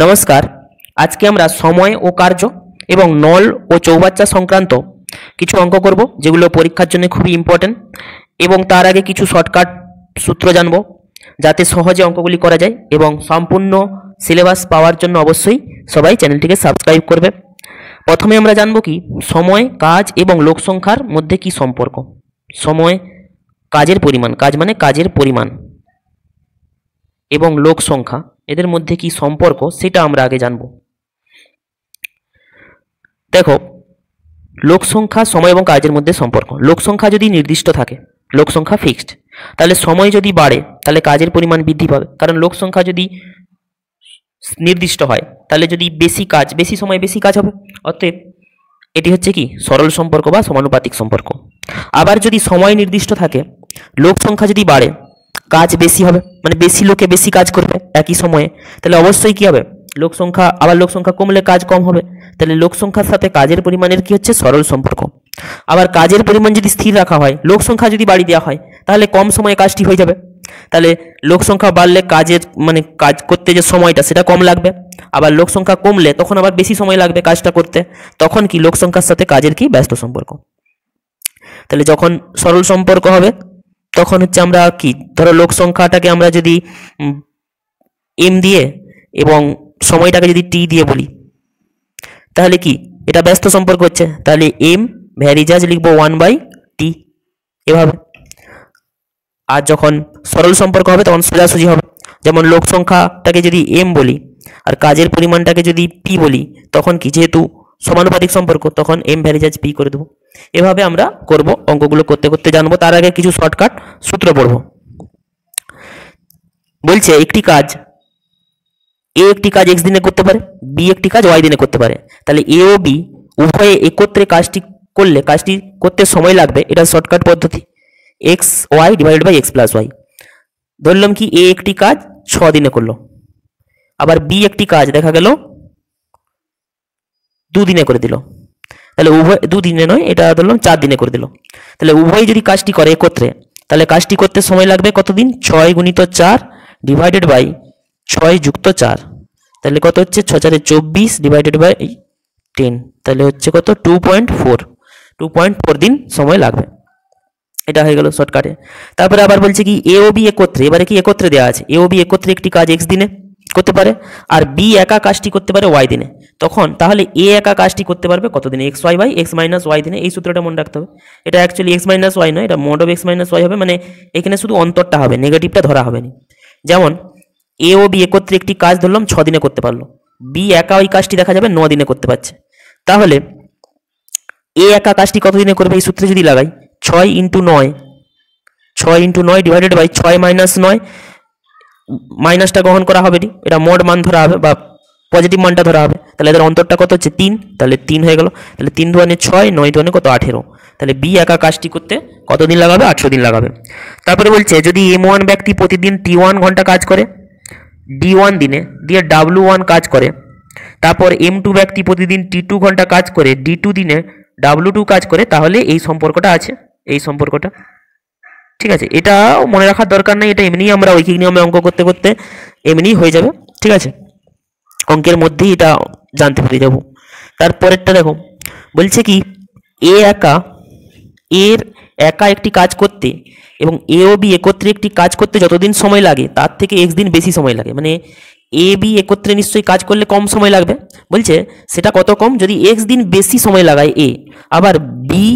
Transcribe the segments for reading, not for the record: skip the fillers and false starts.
নমস্কার। আজকে আমরা সময় ও কার্য এবং নল ও চৌবাচ্চা সংক্রান্ত কিছু অঙ্ক করব, যেগুলো পরীক্ষার জন্য খুবই ইম্পর্টেন্ট। এবং তার আগে কিছু শর্টকাট সূত্র জানব, যাতে সহজে অঙ্কগুলি করা যায়। এবং সম্পূর্ণ সিলেবাস পাওয়ার জন্য অবশ্যই সবাই চ্যানেলটিকে সাবস্ক্রাইব করবে। প্রথমে আমরা জানব কি সময়, কাজ এবং লোক সংখ্যার মধ্যে কি সম্পর্ক। সময়, কাজের পরিমাণ, কাজ মানে কাজের পরিমাণ, এবং লোক সংখ্যা, এদের মধ্যে কি সম্পর্ক সেটা আমরা আগে জানব। দেখো, লোক সংখ্যা সময় এবং কাজের মধ্যে সম্পর্ক। লোক সংখ্যা যদি নির্দিষ্ট থাকে, লোক সংখ্যা ফিক্সড, তাহলে সময় যদি বাড়ে তাহলে কাজের পরিমাণ বৃদ্ধি পাবে। কারণ লোক সংখ্যা যদি নির্দিষ্ট হয় তাহলে যদি বেশি কাজ, বেশি সময় বেশি কাজ হবে। অতএব এটি হচ্ছে কি সরল সম্পর্ক বা সমানুপাতিক সম্পর্ক। আবার যদি সময় নির্দিষ্ট থাকে, লোক সংখ্যা যদি বাড়ে, কাজ বেশি হবে, মানে বেশি লোকে বেশি কাজ করবে একই সময়ে, তাহলে অবশ্যই কি হবে লোক সংখ্যা, আবার লোক সংখ্যা কমলে কাজ কম হবে। তাহলে লোক সংখ্যার সাথে কাজের পরিমাণের কি হচ্ছে সরল সম্পর্ক। আবার কাজের পরিমাণ যদি স্থির রাখা হয়, লোক সংখ্যা যদি বাড়িয়ে দেওয়া হয়, তাহলে কম সময়ে কাজটি হয়ে যাবে। তাহলে লোক সংখ্যা বাড়লে কাজের মানে কাজ করতে যে সময়টা সেটা কম লাগবে। আবার লোক সংখ্যা কমলে তখন আবার বেশি সময় লাগবে কাজটা করতে। তখন কি লোক সংখ্যার সাথে কাজের কি ব্যস্ত সম্পর্ক। তাহলে যখন সরল সম্পর্ক হবে তখন হচ্ছে আমরা কি, ধরো লোক সংখ্যাটাকে আমরা যদি এম দিয়ে এবং সময়টাকে যদি টি দিয়ে বলি, তাহলে কি এটা ব্যস্ত সম্পর্ক হচ্ছে। তাহলে এম ভ্যারিজাজ লিখবো 1/t এভাবে। আর যখন সরল সম্পর্ক হবে তখন সোজাসুজি হবে। যেমন লোক সংখ্যাটাকে যদি এম বলি আর কাজের পরিমাণটাকে যদি পি বলি, তখন কি যেহেতু সমানুপাতিক সম্পর্ক, তখন এম ভ্যারিজাজ পি করে দেবো। এভাবে আমরা করব, অঙ্কগুলো করতে করতে জানবো। তার আগে কিছু শর্টকাট সূত্র পড়ব। বলছে একটি কাজ এ একটি কাজ এক্স দিনে করতে পারে, বি একটি কাজ ওয়াই দিনে করতে পারে। তাহলে এ ও বি উভয়ে একত্রে কাজটি করলে কাজটি করতে সময় লাগবে, এটা শর্টকাট পদ্ধতি, x y divided by x plus y. ধরলাম কি এ একটি কাজ 6 দিনে করলো, আবার বি একটি কাজ দেখা গেল 2 দিনে করে দিল। তাহলে উভয় 2 দিনে নয়, এটা ধরলাম 4 দিনে করে দিল। তাহলে উভয় যদি কাজটি করে একত্রে, তাহলে কাজটি করতে সময় লাগবে কতদিন, 6 গুণিত 4 ডিভাইডেড বাই 6 যুক্ত 4। তাহলে কত হচ্ছে, 6 4 24 ডিভাইডেড বাই 10, তাহলে হচ্ছে কত 2.4 দিন সময় লাগবে। এটা হয়ে গেল শর্টকাটে। তারপরে আবার বলছে কি এ ও বি একত্রে, এবারে কি একত্রে দেওয়া আছে, এ ও বি একত্রে একটি কাজ এক্স দিনে করতে পারে আর বি একা কাজটি করতে পারে ওয়াই দিনে। তখন তাহলে এ একা কাজটি করতে পারবে কত দিনে, x y by x minus y দিনে। এই সূত্রটা মনে রাখতে হবে। এটা অ্যাকচুয়ালি এক্স মাইনাস ওয়াই নয়, এটা mod of x minus y হবে, মানে এখানে শুধু অন্তরটা হবে, নেগেটিভটা ধরা হবে না। যেমন এ ও বি একত্রে একটি কাজ ধরলাম 6 দিনে করতে পারলো, বি একা ওই কাজটি দেখা যাবে 9 দিনে করতে পারছে। তাহলে এ একা কাজটি কত দিনে করবে, এই সূত্রে যদি লাগাই 6 ইন্টু 9 ডিভাইডেড বাই 6 মাইনাস 9, মাইনাসটা গ্রহণ করা হবে, এটা মোড মান ধরা হবে বা পজিটিভ মানটা ধরা হবে। তাহলে এদের অন্তরটা কত হচ্ছে 3, তাহলে 3 হয়ে গেল। তাহলে 3 দুয়ানে 6, 9 দুয়ানে কত 18। তাহলে বি একা কাজটি করতে কতদিন লাগাবে, 800 দিন লাগাবে। তারপরে বলছে যদি M1 ব্যক্তি প্রতিদিন T1 ঘন্টা কাজ করে D1 দিনে, দিয়ে W1 কাজ করে, তারপর M2 ব্যক্তি প্রতিদিন T2 ঘন্টা কাজ করে D2 দিনে W2 কাজ করে, তাহলে এই সম্পর্কটা আছে, এই সম্পর্কটা। ঠিক আছে, এটা মনে রাখার দরকার নেই, এটা এমনি আমরা ঐকিক নিয়মে অঙ্ক করতে করতে এমনি হয়ে যাবে। ঠিক আছে, অঙ্কের মধ্যেই এটা জানতে পেরে যাব। তারপরেরটা দেখো, বলছে কি একা একটি কাজ করতে এবং এ ও বি একত্রে একটি কাজ করতে যতদিন সময় লাগে তার থেকে এক্স দিন বেশি সময় লাগে। মানে এ বি একত্রে নিশ্চয়ই কাজ করলে কম সময় লাগবে। বলছে সেটা কত কম, যদি এক্স দিন বেশি সময় লাগায় এ, আবার বি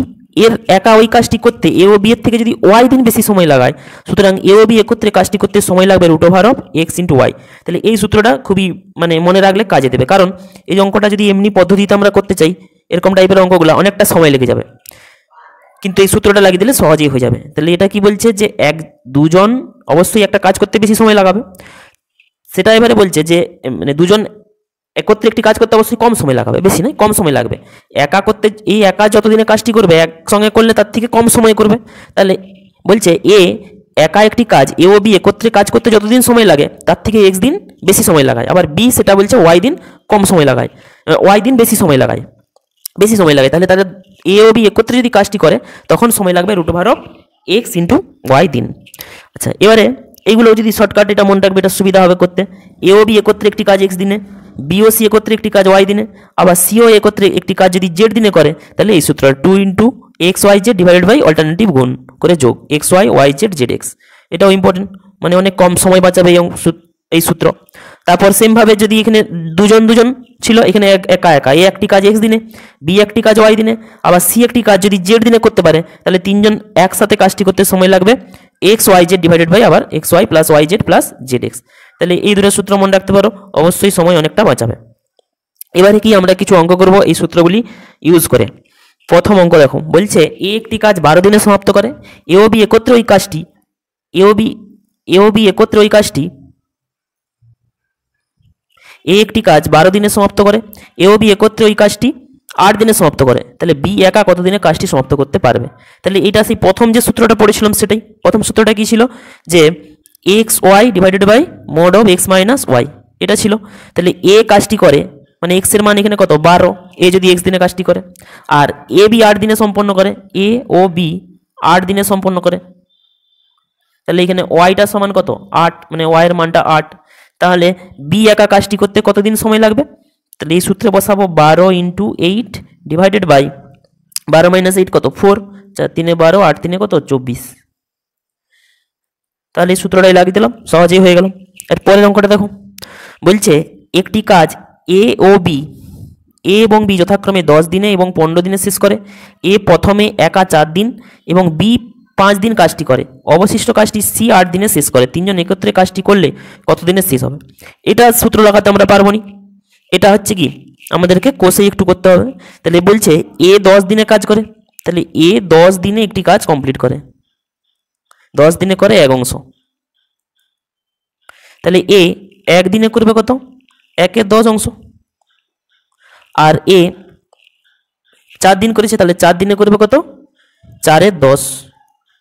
এর একা ওই কাজটি করতে এ ও বি এর থেকে যদি ওয়াই দিন বেশি সময় লাগায়, সুতরাং এ ও বি একত্রে কাজটি করতে সময় লাগবে √(x × y)। তাহলে এই সূত্রটা খুবই মানে মনে রাখলে কাজে দেবে। কারণ এই অঙ্কটা যদি এমনি পদ্ধতিতে আমরা করতে চাই, এরকম টাইপের অঙ্কগুলো অনেকটা সময় লেগে যাবে, কিন্তু এই সূত্রটা লাগিয়ে দিলে সহজেই হয়ে যাবে। তাহলে এটা কি বলছে যে দুজন অবশ্যই একটা কাজ করতে বেশি সময় লাগাবে, সেটা এবারে বলছে যে মানে দুজন একত্রে একটি কাজ করতে অবশ্যই কম সময় লাগাবে, বেশি নয় কম সময় লাগবে। একা করতে, এই একা যতদিনে কাজটি করবে একসঙ্গে করলে তার থেকে কম সময় করবে। তাহলে বলছে একা একটি কাজ এ ও বি একত্রে কাজ করতে যতদিন সময় লাগে তার থেকে এক্স দিন বেশি সময় লাগায়, আবার বি সেটা বলছে ওয়াই দিন কম সময় লাগায়, ওয়াই দিন বেশি সময় লাগায়। তাহলে তাদের এ ও বি একত্রে যদি কাজটি করে তখন সময় লাগবে √(x × y) দিন। আচ্ছা, এবারে এইগুলো যদি শর্টকাট, এটা মনে রাখবে, এটা সুবিধা হবে করতে। এ ও বি একত্রে একটি কাজ এক্স দিনে, বি ও সি একত্রে একটি কাজ ওয়াই দিনে, আবার সি ও একত্রে একটি কাজ যদি জেড দিনে করে, তাহলে এই সূত্র 2 into x y z divided by alternative গুণ করে যোগ x y y z z x. এটাও ইম্পর্টেন্ট, মানে অনেক কম সময় বাঁচাবে এই সূত্র। তারপর সেমভাবে যদি এখানে দুজন দুজন ছিল, এখানে একা একা, এ একটি কাজ এক্স দিনে, বি একটি কাজ ওয়াই দিনে, আবার সি একটি কাজ যদি জেড দিনে করতে পারে, তাহলে তিনজন একসাথে কাজটি করতে সময় লাগবে x y z divided by আবার x y plus y z plus z x. তাহলে এই দুটো সূত্র মনে রাখতে পারো, অবশ্যই সময় অনেকটা বাঁচাবে। এবারে কি আমরা কিছু অঙ্ক করব এই সূত্রগুলি ইউজ করে। প্রথম অঙ্ক দেখো, বলছে এ একটি কাজ 12 দিনে সমাপ্ত করে, এ ও বি একত্রে ওই কাজটি একত্রে ওই কাজটি এ একটি কাজ 12 দিনে সমাপ্ত করে, এ ও বি একত্রে ওই কাজটি 8 দিনে সমাপ্ত করে, তাহলে বি একা কত দিনে কাজটি সমাপ্ত করতে পারবে। তাহলে এটা সেই প্রথম যে সূত্রটা পড়েছিলাম সেটাই। প্রথম সূত্রটা কি ছিল, যে x y divided by mod of x minus y, এটা ছিল। তাহলে এ কাজটি করে, মানে এক্স এর মান এখানে কত 12, এ যদি এক্স দিনে কাজটি করে, আর এ বি 8 দিনে সম্পন্ন করে, এ ও বি 8 দিনে সম্পন্ন করে, তাহলে এখানে ওয়াইটা সমান কত 8, মানে ওয়াই এর মানটা 8। তাহলে বি একা কাজটি করতে কতদিন সময় লাগবে, তাহলে এই সূত্রে বসাবো 12 ইন্টু 8 ডিভাইডেড বাই 12 মাইনাস 8 কত 4, 4 3 12, 8 3 কত 24। তাহলে এই সূত্রটাই লাগিয়ে দিলাম, সহজেই হয়ে গেল। এর পরের অঙ্কটা দেখো, বলছে একটি কাজ এ ও বি, এ এবং বি যথাক্রমে 10 দিনে এবং 15 দিনে শেষ করে, এ প্রথমে একা 4 দিন এবং বি 5 দিন কাজটি করে, অবশিষ্ট কাজটি সি 8 দিনে শেষ করে, তিনজন একত্রে কাজটি করলে কত দিনে শেষ হবে। এটা সূত্র লাগাতে আমরা পারবো না, এটা হচ্ছে কি আমাদেরকে কোষে একটু করতে হবে। তাহলে বলছে এ 10 দিনে কাজ করে, তাহলে এ 10 দিনে একটি কাজ কমপ্লিট করে, 10 দিনে করে 1 অংশ, তাহলে এ 1 দিনে করবে কত 1 এর 10 অংশ, আর এ 4 দিন করেছে, তাহলে 4 দিনে করবে কত 4 এর 10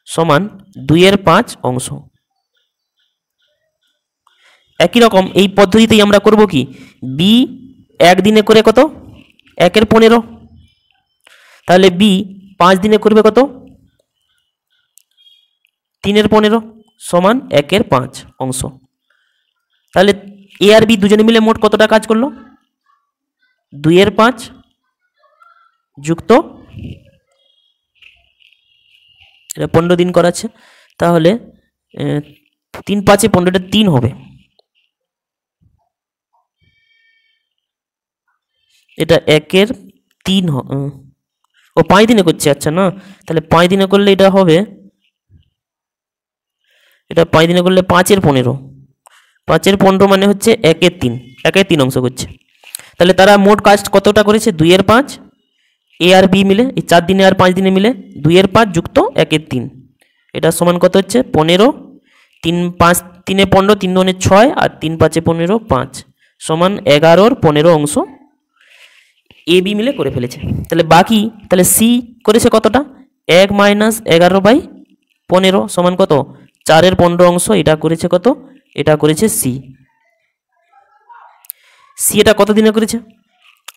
সমান 2 এর 5 অংশ। একই রকম এই পদ্ধতিতেই আমরা করব কি, বি 1 দিনে করে কত 1 এর 15, তাহলে বি 5 দিনে করবে কত 3 এর 15 সমান 1 এর 5 অংশ। তাহলে এ আর বি দুজনে মিলে মোট কতটা কাজ করলো, 2 এর 5 যুক্ত, এটা 15 দিন করাচ্ছে, তাহলে 3 5 15টা 3 হবে, এটা 1 এর 3 ও 5 দিনে করছে, আচ্ছা না, তাহলে 5 দিনে করলে এটা হবে, এটা 5 দিনে করলে 5 এর 15, 5 এর 15 মানে হচ্ছে 1 এর 3, 1 এর 3 অংশ করছে। তাহলে তারা মোট কাজ কতটা করেছে 2 এর 5, এ আর বি মিলে এই 4 দিনে আর 5 দিনে মিলে 2 এর 5 যুক্ত 1 এর 3, এটা সমান কত হচ্ছে 15, 3 5 3 এ 15, 3 2 6 আর 3 5 15 5 সমান 11 এর 15 অংশ এ বি মিলে করে ফেলেছে। তাহলে বাকি, তাহলে সি করেছে কতটা 1 মাইনাস 11/15 সমান কত 4 এর 15 অংশ, এটা করেছে কত, এটা করেছে সি। সি এটা কত দিনে করেছে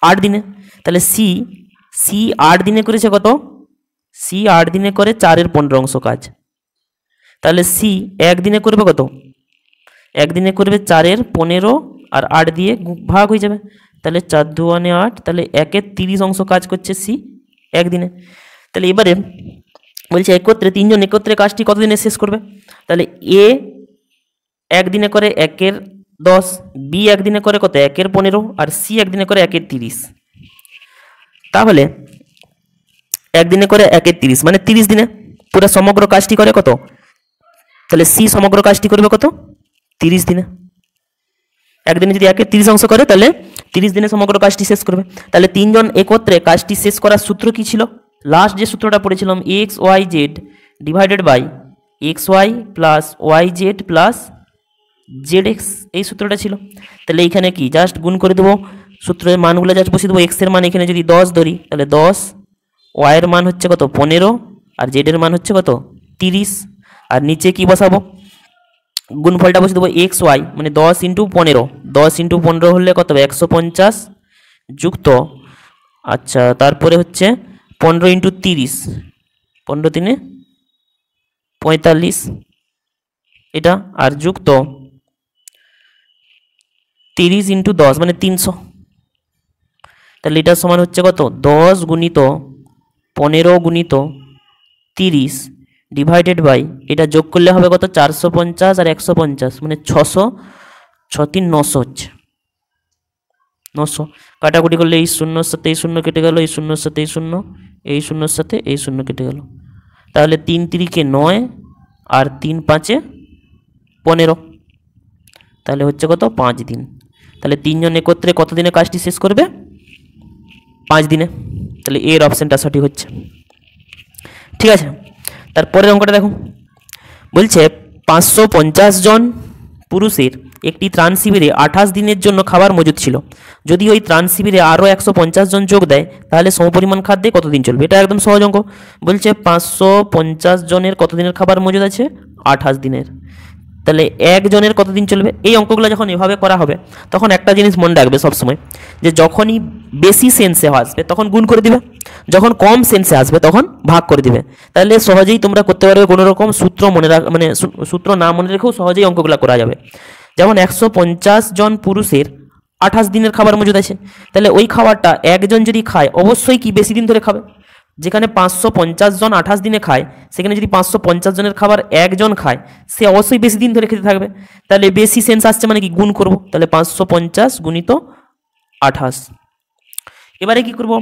8 দিনে, তাহলে সি 8 দিনে করেছে কত, সি 8 দিনে করে 4 এর 15 অংশ কাজ, তাহলে সি 1 দিনে করবে কত, 1 দিনে করবে 4 এর 15 আর 8 দিয়ে ভাগ হয়ে যাবে, তাহলে 4 2 8, তাহলে 1 এর 30 অংশ কাজ করছে সি 1 দিনে। তাহলে এবারে বলছে একত্রে তিনজন একত্রে কাজটি কত দিনে শেষ করবে, তাহলে এ 1 দিনে করে 1 এর 10, বি 1 দিনে করে কত 1 এর 15 আর সি 1 দিনে করে 1 এর 30, তাহলে 1 দিনে করে 1 এর 30 মানে 30 দিনে পুরো সমগ্র কাজটি করে কত, তাহলে সি সমগ্র কাজটি করবে কত 30 দিনে। একদিনে যদি 1 এর 30 অংশ করে, তাহলে 30 দিনে সমগ্র কাজটি শেষ করবে। তাহলে তিনজন একত্রে কাজটি শেষ করার সূত্র কি ছিল, লাস্ট যে সূত্রটা পড়েছিলাম x y z divided by x y plus y z plus z x, এই সূত্রটা ছিল। তাহলে এইখানে কি জাস্ট গুণ করে দেবো, সূত্রের মানগুলো জাস্ট বসিয়ে দেবো। এক্স এর মান এখানে যদি 10 ধরি, তাহলে 10, ওয়াই এর মান হচ্ছে কত 15 আর জেড এর মান হচ্ছে কত 30, আর নিচে কি বসাবো গুণফলটা বসিয়ে দেবো এক্স ওয়াই মানে 10 ইন্টু 15, 10 ইন্টু 15 হলে কত হবে 150 যুক্ত, আচ্ছা তারপরে হচ্ছে 15 ইন্টু 30, 15 3 45 এটা, আর যুক্ত 30 ইন্টু 10 মানে 300। তাহলে এটার সমান হচ্ছে কত? 10 গুণিত 15 গুণিত 30 ডিভাইডেড বাই, এটা যোগ করলে হবে কত? 450 আর 150 মানে 600, 6 3 900 হচ্ছে 900। কাটাকুটি করলে এই শূন্যর সাথে এই শূন্য কেটে গেল, এই শূন্যর সাথে এই শূন্য, এই শূন্যর সাথে এই শূন্য কেটে গেল। তাহলে 3 3 9 আর 3 5 15, তাহলে হচ্ছে কত? 5 দিন। তাহলে 3 জন একত্রে কত দিনে কাজটি শেষ করবে? 5 দিনে। তাহলে এর অপশানটা সঠিক হচ্ছে। ঠিক আছে, তারপরের অঙ্কটা দেখো। বলছে 550 জন পুরুষের একটি ত্রাণ শিবিরে 28 দিনের জন্য খাবার মজুদ ছিল। যদি ওই ত্রাণ শিবিরে আরও 150 জন যোগ দেয় তাহলে সমপরিমাণ খাদ্যে কতদিন চলবে? এটা একদম সহজ অঙ্ক। বলছে 550 জনের কত দিনের খাবার মজুদ আছে? 28 দিনের। তাহলে একজনের কতদিন চলবে? এই অঙ্কগুলো যখন এভাবে করা হবে তখন একটা জিনিস মনে রাখবে সবসময়, যে যখনই বেশি সেন্সে আসবে তখন গুণ করে দিবে, যখন কম সেন্সে আসবে তখন ভাগ করে দিবে। তাহলে সহজেই তোমরা করতে পারবে, কোনো রকম সূত্র মনে রাখ মানে সূত্র না মনে রেখেও সহজেই অঙ্কগুলো করা যাবে। যেমন 150 জন পুরুষের 28 দিনের খাবার মজুদ আছে, তাহলে ওই খাবারটা একজন যদি খায় অবশ্যই কি বেশি দিন ধরে খাবে। যেখানে 550 জন 28 দিনে খায়, সেখানে যদি 550 জনের খাবার একজন খায় সে অবশ্যই বেশি দিন ধরে খেতে থাকবে। তাহলে বেশি সেন্স আসছে মানে কি গুণ করব, তাহলে 550 গুণিত 28। এবারে কি করব?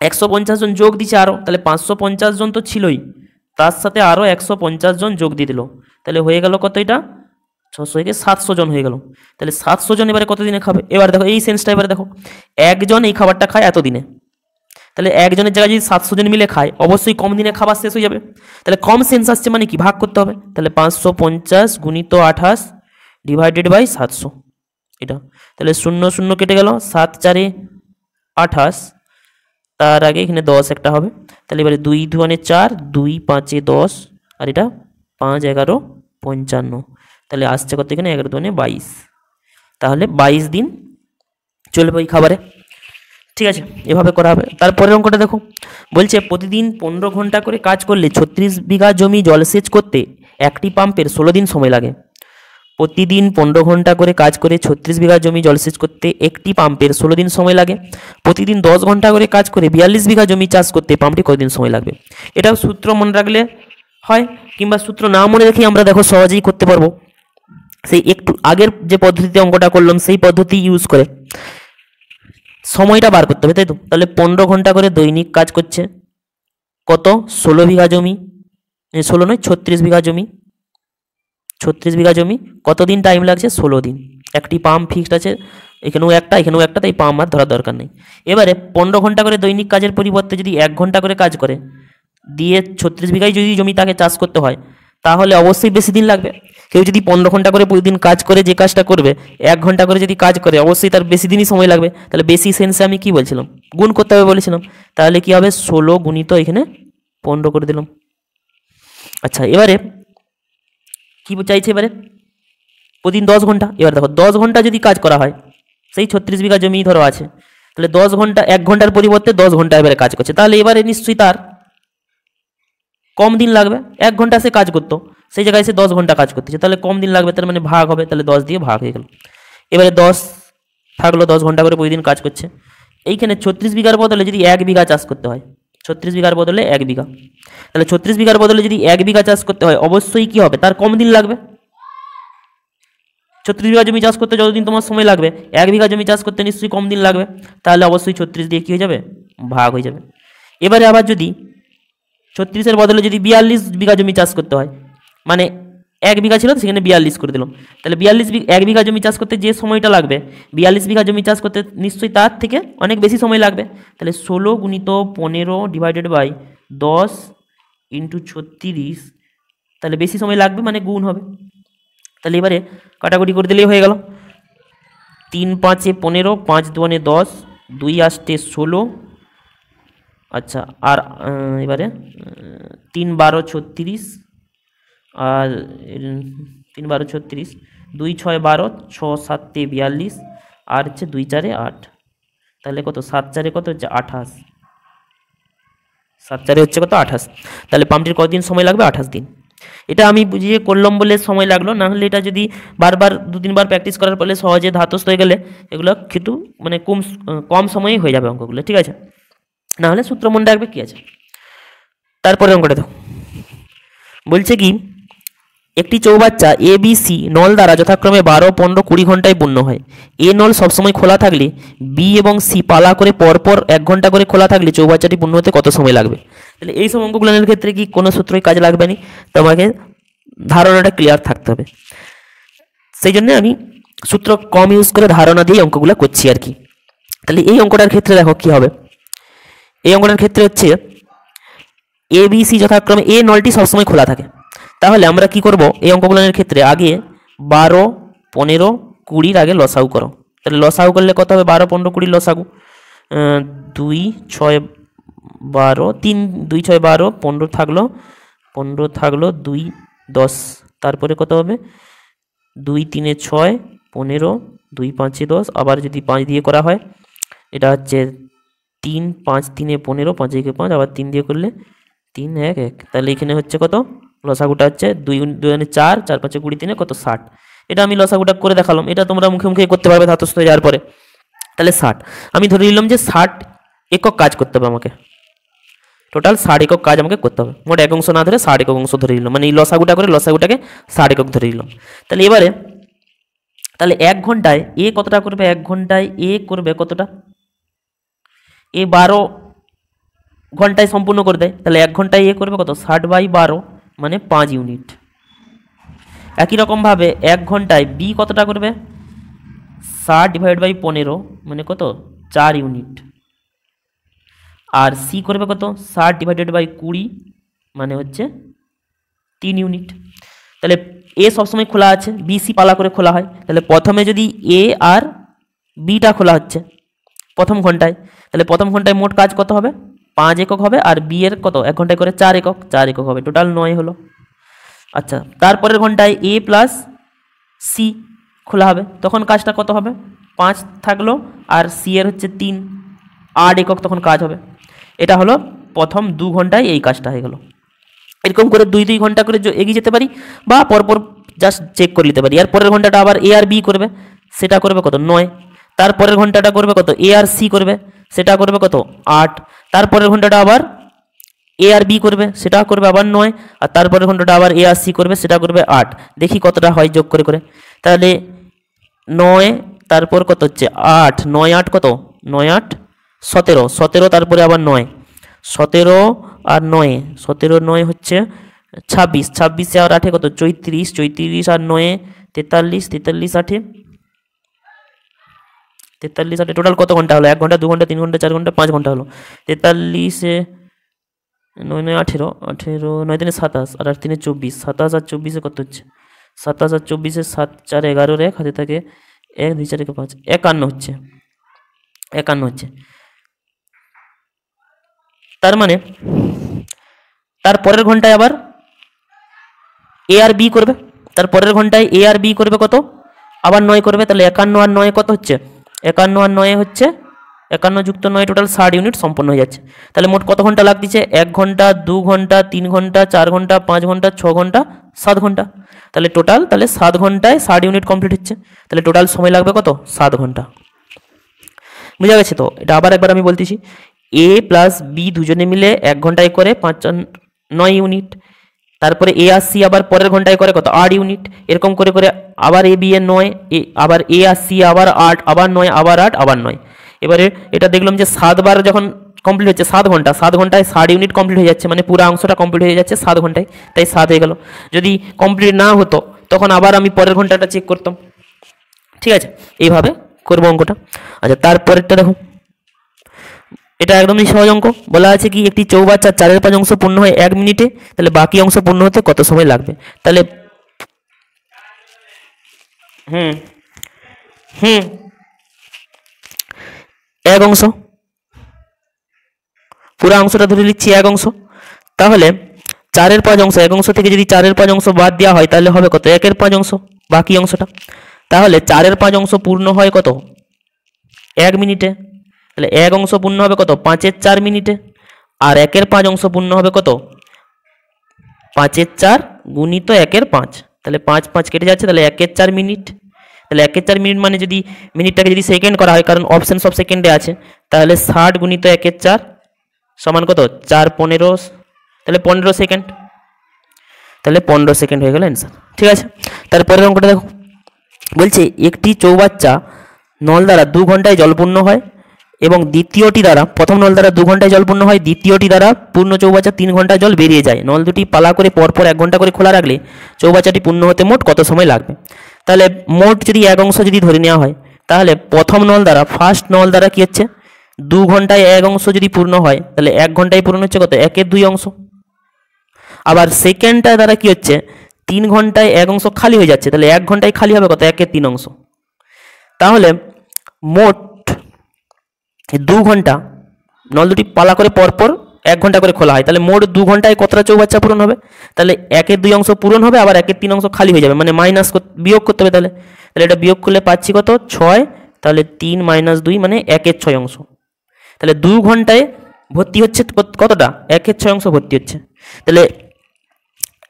150 জন যোগ দিচ্ছে আরও, তাহলে 550 জন তো ছিলই, তার সাথে আরও 150 জন যোগ দিয়ে দিল, তাহলে হয়ে গেল কত? এটা 600 থেকে 700 জন হয়ে গেল। তাহলে 700 জন এবারে কত দিনে খাবে? এবার দেখো এই সেন্সটা, এবারে দেখো একজন এই খাবারটা খায় এত দিনে, তাহলে একজনের জায়গায় যদি 700 জন মিলে খায় অবশ্যই কম দিনে খাবার শেষ হয়ে যাবে। তাহলে কম সেন্স আসছে মানে কি ভাগ করতে হবে, তাহলে 550 গুণিত 28 ডিভাইডেড বাই 700 এটা। তাহলে 0 0 কেটে গেল, 7 4 28, তার আগে এখানে 10 একটা হবে। তাহলে এবারে 2 2 4, 2 5 10, আর এটা 5 11 55, তাহলে আসছে কত এখানে? 11 2 22। তাহলে 22 দিন চলবে ওই খাবারে। ঠিক আছে, এভাবে করা হবে। তারপরের অঙ্কটা দেখো। বলছে প্রতিদিন 15 ঘন্টা করে কাজ করলে 36 বিঘা জমি জলসেচ করতে একটি পাম্পের 16 দিন সময় লাগে। প্রতিদিন 15 ঘন্টা করে কাজ করে 36 বিঘা জমি জলসেচ করতে একটি পাম্পের 16 দিন সময় লাগে। প্রতিদিন 10 ঘন্টা করে কাজ করে 42 বিঘা জমি চাষ করতে পাম্পটি কতদিন সময় লাগবে? এটাও সূত্র মনে রাখলে হয়, কিংবা সূত্র না মনে রেখেই আমরা দেখো সহজেই করতে পারবো। সেই একটু আগের যে পদ্ধতিতে অঙ্কটা করলাম সেই পদ্ধতি ইউজ করে সময়টা বার করতে হবে, তাই তো? তাহলে 15 ঘন্টা করে দৈনিক কাজ করছে, কত? 16 বিঘা জমি, 16 নয় 36 বিঘা জমি, 36 বিঘা জমি, কতদিন টাইম লাগছে? 16 দিন। একটি পাম্প ফিক্সড আছে, এখানেও একটা, তাই পাম্প আর ধরার দরকার নেই। এবারে 15 ঘন্টা করে দৈনিক কাজের পরিবর্তে যদি 1 ঘন্টা করে কাজ করে দিয়ে 36 বিঘায় যদি জমি তাকে চাষ করতে হয় তাহলে অবশ্যই বেশি দিন লাগবে। কেউ যদি 15 ঘন্টা করে প্রতিদিন কাজ করে যে কাজটা করবে, 1 ঘন্টা করে যদি কাজ করে অবশ্যই তার বেশি দিনই সময় লাগবে। তাহলে বেশি সেন্সে আমি কি বলছিলাম? গুণ করতে হবে বলেছিলাম। তাহলে কি হবে? 16 গুণিত এখানে 15 করে দিলাম। আচ্ছা, এবারে কি চাইছে? এবারে প্রতিদিন 10 ঘন্টা। এবার দেখো 10 ঘন্টা যদি কাজ করা হয়, সেই 36 বিঘা জমি ধরো আছে, তাহলে 10 ঘন্টা, 1 ঘন্টার পরিবর্তে 10 ঘন্টা এবারে কাজ করছে, তাহলে এবারে নিশ্চয়ই তার কম দিন লাগবে। 1 ঘন্টা সে কাজ করতো, সেই জায়গায় সে 10 ঘন্টা কাজ করতেছে, তাহলে কম দিন লাগবে, তার মানে ভাগ হবে, তাহলে 10 দিয়ে ভাগ হয়ে গেল। এবারে 10 থাকলো, 10 ঘন্টা করে প্রতিদিন কাজ করছে। এইখানে 36 বিঘার বদলে যদি 1 বিঘা চাষ করতে হয়, 36 বিঘার বদলে 1 বিঘা, তাহলে 36 বিঘার বদলে যদি 1 বিঘা চাষ করতে হয় অবশ্যই কি হবে? তার কম দিন লাগবে। 36 বিঘা জমি চাষ করতে যতদিন তোমার সময় লাগবে, 1 বিঘা জমি চাষ করতে নিশ্চয়ই কম দিন লাগবে, তাহলে অবশ্যই 36 দিয়ে কী হয়ে যাবে? ভাগ হয়ে যাবে। এবারে আবার যদি 36-এর বদলে যদি 42 বিঘা জমি চাষ করতে হয়, মানে 1 বিঘা ছিল সেখানে 42 করে দিলাম, তাহলে 1 বিঘা জমি চাষ করতে যে সময়টা লাগবে 42 বিঘা জমি চাষ করতে নিশ্চয়ই তার থেকে অনেক বেশি সময় লাগবে। তাহলে 16 গুণিত 15 ডিভাইডেড বাই 10 ইন্টু 36, তাহলে বেশি সময় লাগবে মানে গুণ হবে। তাহলে এবারে কাটাকুটি করে দিলেই হয়ে গেল। 3 5 15, 5 2 10, 2 8 16, আচ্ছা, আর এবারে 3 12 36, আর 3 12 36, 2 6 12, 6 7 42, আর হচ্ছে 2 4 8, তাহলে কত? 7 4 কত হচ্ছে? 28, 7 4 হচ্ছে কত? 28। তাহলে পাম্পটির কতদিন সময় লাগবে? 28 দিন। এটা আমি বুঝিয়ে করলাম বলে সময় লাগলো, না হলে এটা যদি বারবার 2-3 বার প্র্যাকটিস করার ফলে সহজে ধাতস্থ হয়ে গেলে এগুলো কিন্তু মানে কম সময়েই হয়ে যাবে অঙ্কগুলো, ঠিক আছে। না হলে সূত্র মনে রাখবে কি আছে। তারপরে অঙ্কটা তো বলছে কি একটি চৌবাচ্চা এ বি সি নল দ্বারা যথাক্রমে 12, 15, 20 ঘন্টায় পূর্ণ হয়। এ নল সবসময় খোলা থাকলে বি এবং সি পালা করে পরপর 1 ঘন্টা করে খোলা থাকলে চৌবাচ্চাটি পূর্ণ হতে কত সময় লাগবে। তাহলে এই সব অঙ্কগুলোর ক্ষেত্রে কি কোনো সূত্রই কাজে লাগবে না, তোমাকে ধারণাটা ক্লিয়ার থাকতে হবে। সেই জন্য আমি সূত্র কম ইউজ করে ধারণা দিয়ে অঙ্কগুলো করছি আর কি। তাহলে এই অঙ্কটার ক্ষেত্রে দেখো কি হবে। এই অঙ্কটার ক্ষেত্রে হচ্ছে এ বি সি যথাক্রমে এ নলটি সবসময় খোলা থাকে। তাহলে আমরা কি করব এই অঙ্কগুলোর ক্ষেত্রে আগে 12, 15, 20 আগে লসাগু করো। তাহলে লসাগু করলে কত হবে 12, 15, 20 লসাগু 2, 6, 12, 3, 2, 6, 12, 15 থাকলো 2, 10, তারপরে কত হবে 2, 3, 6, 15, 2, 5, 10, আবার যদি 5 দিয়ে করা হয় এটা হচ্ছে 3, 5, 3, 15, 5, 1, 5, আবার 3 দিয়ে করলে 3, 1, 1। তাহলে এখানে হচ্ছে কত লসাগুটা হচ্ছে 2, 2, 4, 4, 5, 20, 3 কত 60। এটা আমি লসাগুটা করে দেখালাম, এটা তোমরা মুখে মুখে করতে পারবে ধাতস্থ হয়ে যাওয়ার পরে। তাহলে 60 আমি ধরে নিলাম যে 60 একক কাজ করতে হবে আমাকে, টোটাল 60 একক কাজ আমাকে করতে হবে। মোট এক অংশ না ধরে 60 একক অংশ ধরে নিলাম, মানে এই লসাগুটা করে লসাগুটাকে 60 একক ধরে নিলাম। তাহলে এবারে তাহলে 1 ঘন্টায় এ কতটা করবে, 1 ঘন্টায় এ করবে কতটা, এ 12 ঘন্টায় সম্পূর্ণ করে দেয়। তাহলে 1 ঘন্টায় এ করবে কত 60/12 মানে 5 ইউনিট। একই রকমভাবে 1 ঘন্টায় বি কতটা করবে 60/15 মানে কত 4 ইউনিট। আর সি করবে কত 60/20 মানে হচ্ছে 3 ইউনিট। তাহলে এ সবসময় খোলা আছে, বি সি পালা করে খোলা হয়। তাহলে প্রথমে যদি এ আর বিটা খোলা হচ্ছে প্রথম ঘন্টায়, তাহলে প্রথম ঘন্টায় মোট কাজ কত হবে 5 একক হবে, আর বি এর কত 1 ঘন্টায় করে 4 একক হবে, টোটাল 9 হলো। আচ্ছা, তারপরের ঘন্টায় এ প্লাস সি খোলা হবে, তখন কাজটা কত হবে 5 থাকলো, আর সি এর হচ্ছে 3, 8 একক তখন কাজ হবে। এটা হলো প্রথম 2 ঘন্টায় এই কাজটা হয়ে গেল। এরকম করে 2-2 ঘন্টা করে এগিয়ে যেতে পারি, বা পরপর জাস্ট চেক করে নিতে পারি। আর পরের ঘন্টাটা আবার এ আর বি করবে, সেটা করবে কত 9। তারপরের ঘন্টাটা করবে কত এ আর সি করবে, সেটা করবে কত 8। তারপরের ঘন্টাটা আবার এ আর বি করবে, সেটা করবে আবার 9। আর তারপরের ঘন্টাটা আবার এ আর সি করবে, সেটা করবে 8। দেখি কতটা হয় যোগ করে করে। তাহলে 9 তারপর কত হচ্ছে 8, 9, 8 কত 9, 8, 17, 17 তারপরে আবার 9, 17 আর 9, 17, 9 হচ্ছে 26, 26 আর 8 কত 34, 34 আর 9 43, 43, 8 43, 8 টোটাল কত ঘন্টা হলো 1 ঘন্টা, 2 ঘন্টা, 3 ঘন্টা, 4 ঘন্টা, 5 ঘন্টা হলো। 43 9, 9, 18, 18, 9, 3, 27 আর 8, 3, 24, 27 আর 24 কত হচ্ছে 27 আর 24, 7, 4, 11, 1 হাতে থাকে 1, 2, 4, 5, 51 হচ্ছে 51 হচ্ছে। তার মানে তার পরের ঘন্টায় আবার এ আর বি করবে, তার পরের ঘন্টায় এ আর বি করবে কত আবার 9 করবে। তাহলে 51 আর 9 কত হচ্ছে 51 আর 9 হচ্ছে 51 যুক্ত 9 টোটাল 60 ইউনিট সম্পন্ন হয়ে যাচ্ছে। তাহলে মোট কত ঘন্টা লাগছে 1 ঘন্টা, 2 ঘন্টা, 3 ঘন্টা, 4 ঘন্টা, 5 ঘন্টা, 6 ঘন্টা, 7 ঘন্টা। তাহলে টোটাল 7 ঘন্টায় 60 ইউনিট কমপ্লিট হচ্ছে। তাহলে টোটাল সময় লাগবে কত 7 ঘন্টা। বুঝা গেছে তো? এটা আবার একবার আমি বলতেছি, এ প্লাস বি দুজনে মিলে 1 ঘন্টায় করে 5, 9 ইউনিট। তারপরে এ আর সি আবার পরের ঘন্টায় করে কত 8 ইউনিট। এরকম করে করে আবার এ বি এর 9, আবার এ আর সি আবার 8, আবার 9, আবার 8, আবার 9। এবারে এটা দেখলাম যে 7 বার যখন কমপ্লিট হচ্ছে 7 ঘন্টা, 7 ঘন্টায় 60 ইউনিট কমপ্লিট হয়ে যাচ্ছে, মানে পুরো অংশটা কমপ্লিট হয়ে যাচ্ছে 7 ঘন্টায়, তাই 7 হয়ে গেল। যদি কমপ্লিট না হতো তখন আবার আমি পরের ঘন্টাটা চেক করতাম। ঠিক আছে, এইভাবে করবো অঙ্কটা। আচ্ছা, তারপরেরটা দেখো, এটা একদমই সহজ অঙ্ক। বলা আছে কি একটি চৌবাচ্চার 4/5 অংশ পূর্ণ হয় 1 মিনিটে, তাহলে বাকি অংশ পূর্ণ হতে কত সময় লাগবে। তাহলে এক অংশ, পুরো অংশটা ধরে নিচ্ছি 1 অংশ। তাহলে 4/5 অংশ, 1 অংশ থেকে যদি 4/5 অংশ বাদ দেওয়া হয় তাহলে হবে কত 1/5 অংশ বাকি অংশটা। তাহলে 4/5 অংশ পূর্ণ হয় কত 1 মিনিটে, তাহলে 1 অংশ পূর্ণ হবে কত 5/4 মিনিটে, আর 1/5 অংশ পূর্ণ হবে কত 5/4 গুণিত 1/5, তাহলে 5 5 কেটে যাচ্ছে, তাহলে 1/4 মিনিট। তাহলে 1/4 মিনিট মানে যদি মিনিটটাকে যদি সেকেন্ড করা হয়, কারণ অপশন সব সেকেন্ডে আছে, তাহলে 60 গুণিত 1/4 সমান কত 4 15, তাহলে 15 সেকেন্ড, তাহলে 15 সেকেন্ড হয়ে গেল অ্যান্সার। ঠিক আছে, তারপরের অঙ্কটা দেখো, বলছে একটি চৌবাচ্চা নল দ্বারা 2 ঘন্টায় জলপূর্ণ হয় এবং দ্বিতীয়টি দ্বারা, প্রথম নল দ্বারা 2 ঘন্টায় জলপূর্ণ হয়, দ্বিতীয়টি দ্বারা পূর্ণ চৌবাচ্চা 3 ঘন্টা জল বেরিয়ে যায়। নল দুটি পালা করে পরপর 1 ঘন্টা করে খোলা রাখলে চৌবাচ্চাটি পূর্ণ হতে মোট কত সময় লাগবে? তাহলে মোট যদি এক অংশ যদি ধরে নেওয়া হয়, তাহলে প্রথম নল দ্বারা, ফার্স্ট নল দ্বারা কি হচ্ছে 2 ঘন্টায় এক অংশ যদি পূর্ণ হয়, তাহলে 1 ঘন্টায় পূর্ণ হচ্ছে কত 1/2 অংশ। আবার সেকেন্ডটা দ্বারা কি হচ্ছে 3 ঘন্টায় এক অংশ খালি হয়ে যাচ্ছে, তাহলে 1 ঘন্টায় খালি হবে কত 1/3 অংশ। তাহলে মোট 2 ঘন্টা, নল দুটি পালা করে পরপর 1 ঘন্টা করে খোলা হয়, তাহলে মোট 2 ঘন্টায় কতটা চৌবাচ্চা পূরণ হবে? তাহলে 1/2 অংশ পূরণ হবে, আবার 1/3 অংশ খালি হয়ে যাবে, মানে বিয়োগ করতে হবে। তাহলে এটা বিয়োগ করলে পাচ্ছি কত 6, তাহলে 3 - 2 মানে 1/6 অংশ। তাহলে 2 ঘন্টায় ভর্তি হচ্ছে কতটা 1/6 অংশ ভর্তি হচ্ছে। তাহলে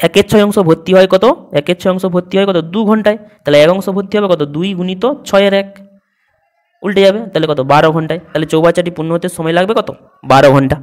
1/6 অংশ ভর্তি হয় কত 1/6 অংশ ভর্তি হয় কত 2 ঘন্টায়, তাহলে 1 অংশ ভর্তি হবে কত 2 গুণিত 6/1, উল্টে যাবে, তাহলে কত 12 ঘন্টায়। তাহলে চৌবাচ্চাটি পূর্ণ হতে সময় লাগবে কত 12 ঘন্টা।